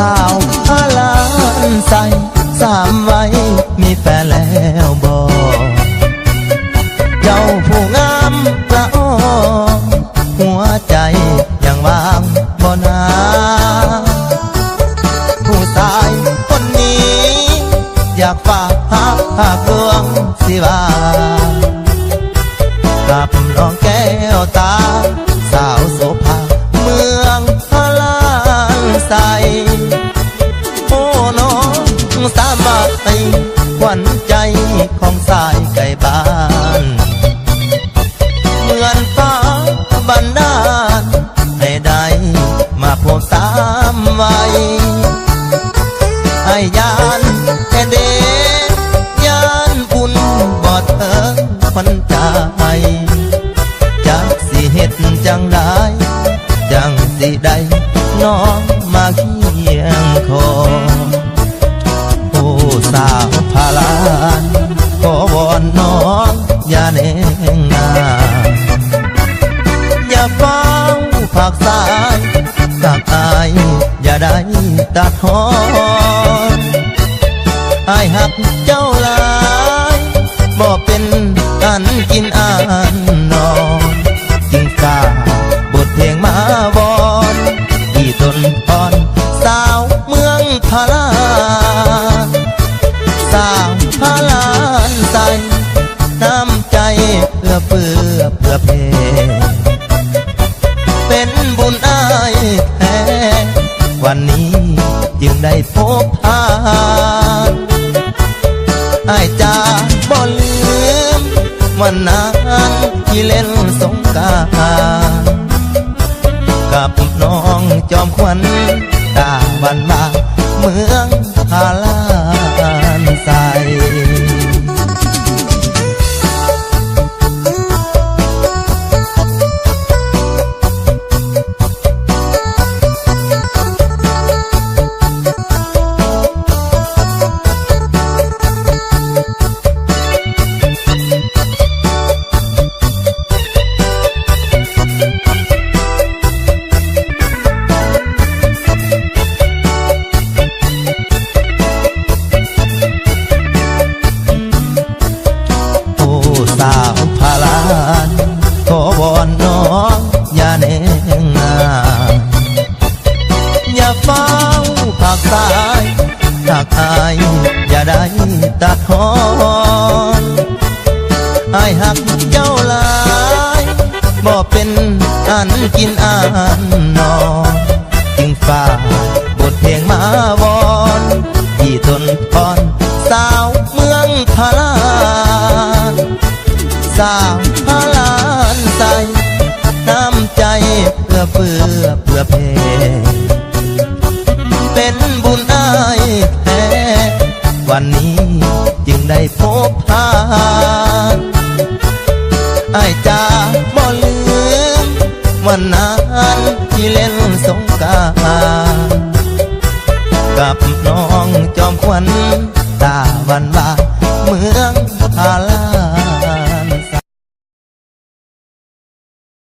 าว5 ล้านใส่3 ไว้มีแฟนแล้วบ่เจ้าผู้งามละอ้อหัวใจยังว่างบ่นาผู้ชายคนนี้อยากฝากหากดวงสิว่ากับน้องแก้วตาสาวโสภาเมือง5 ล้านใส่โอ้น้องสามารถขวัญใจของสายไก่บ้านเหมือนฟ้าบันดาลให้ได้มาพบ3 วัยให้ยานแค่เดยานบุญบ่เถิงคนใจจักสิเฮ็ดจังได้จังสิได้น้องมาเคียงคอผู้สาว5 ล้านขอวอนน้องอย่าเน่งนาอย่าเฝ้าผักสายหากอายอย่าได้ตัดหอนอายหักเจ้าหลายบ่เป็นอันกินอันนอนจึงกล้าบทเพลงมาวอนที่ต้นพรสาวเมืองพาราสาว5 ล้านใส่น้ำใจเพื่อเพเป็นบุญอายแท้วันนี้จึงได้พบทานอายจะบ่ลืมวันนั้นที่เล่นสงกรานต์กับน้องจอมขวัญตาวันมาเมือง5 ล้านใส่สาว5 ล้านขอวอนน้องอย่าเน่งนาอย่าเฝ้าผักสายหากอายอย่าได้ตัดหอนอายหักเจ้าหลายบ่เป็นอันกินอันนอนจึงฝากบทเพลงมาวอนที่ต้นพรสาวเมืองพาราสาว5 ล้านใส่น้ำใจเพื่อเพเป็นบุญอายแท้วันนี้จึงได้พบทานอายจะบ่ลืมวันนั้นที่เล่นสงกรานต์กับน้องจอมขวัญตาวันวา